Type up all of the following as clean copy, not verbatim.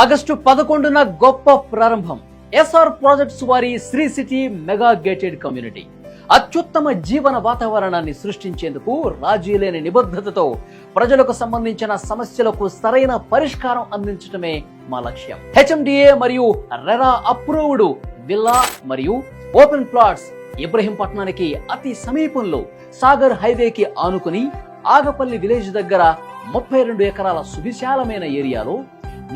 August 11న గొప్ప ప్రారంభం. SR projects వారి Sri City mega gated community అత్యుత్తమ జీవన వాతావరణాన్ని సృష్టించేందుకు రాజీ లేని నిబద్ధతతో ప్రజలకు సంబంధించిన సమస్యలకు సరైన పరిష్కారం అందించడమే మా లక్ష్యం. హెచ్ఎండిఏ మరియు రెరా అప్రూవ్డ్ విల్లా మరియు ఓపెన్ ప్లాట్స్ ఇబ్రహీంపట్నానికి అతి సమీపంలో సాగర్ హైవేకి ఆనుకుని ఆగపల్లి విలేజ్ దగ్గర 32 ఎకరాల సువిశాలమైన ఏరియాలో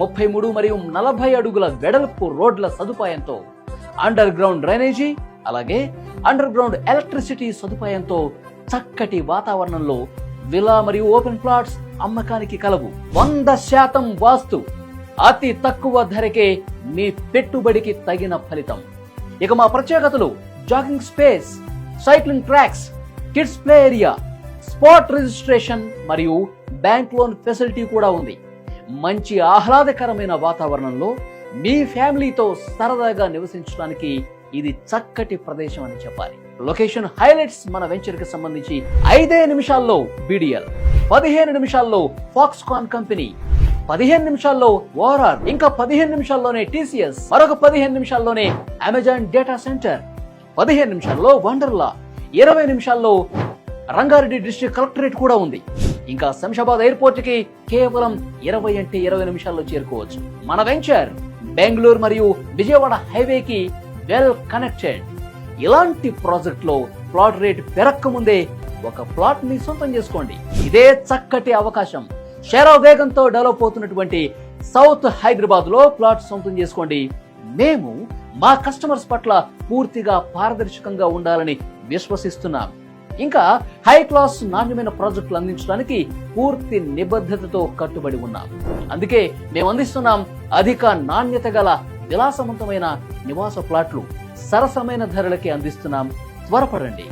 33 మరియు 40 అడుగుల వెడల్పు రోడ్ల సదుపాయంతో అండర్ గ్రౌండ్ డ్రైనేజీ అలాగే అండర్ గ్రౌండ్ ఎలక్ట్రిసిటీ సదుపాయంతో చక్కటి వాతావరణంలో విలా మరియు ఓపెన్ ప్లాట్స్ అమ్మకానికి కలవు. 100% వాస్తు, అతి తక్కువ ధరకే మీ పెట్టుబడికి తగిన ఫలితం. ఇక మా ప్రత్యేకతలు: jogging space, cycling tracks, kids play area, spot registration మరియు బ్యాంక్ లోన్ ఫెసిలిటీ కూడా ఉంది. మంచి ఆహ్లాదకరమైన వాతావరణంలో మీ ఫ్యామిలీతో సరదాగా నివసించడానికి ఇది చక్కటి ప్రదేశం అని చెప్పాలి. లొకేషన్ హైలైట్స్: మన వెంచర్ కి సంబంధించి 5 నిమిషాల్లో BDL, 15 నిమిషాల్లో ఫాక్స్కాన్ కంపెనీ, 15 నిమిషాల్లో ఓఆర్ఆర్, ఇంకా 15 నిమిషాల్లోనే TCS, మరొక 15 నిమిషాల్లోనే అమెజాన్ డేటా సెంటర్, 15 నిమిషాల్లో వండర్లా, 20 నిమిషాల్లో రంగారెడ్డి డిస్ట్రిక్ట్ కలెక్టరేట్ కూడా ఉంది. ఇంకా శంషాబాద్ ఎయిర్పోర్ట్ కి కేవలం 20 నిమిషాల్లో చేరుకోవచ్చు. మన వెంచర్ బెంగళూరు మరియు విజయవాడ హైవేకి వెల్ కనెక్టెడ్. ఇలాంటి ప్రాజెక్ట్ లో ప్లాట్ రేట్ పెరక్క ముందే ఒక ప్లాట్ ని సొంతం చేసుకోండి. ఇదే చక్కటి అవకాశం. శర వేగంతో డెవలప్ అవుతున్నటువంటి సౌత్ హైదరాబాద్ లో ప్లాట్ సొంతం చేసుకోండి. మేము మా కస్టమర్స్ పట్ల పూర్తిగా పారదర్శకంగా ఉండాలని విశ్వసిస్తున్నాం. ఇంకా హై క్లాస్ నాణ్యమైన ప్రాజెక్టులు అందించడానికి పూర్తి నిబద్ధతతో కట్టుబడి ఉన్నాం. అందుకే మేము అందిస్తున్నాం అధిక నాణ్యత గల విలాసవంతమైన నివాస ప్లాట్లు సరసమైన ధరలకి అందిస్తున్నాం. త్వరపడండి.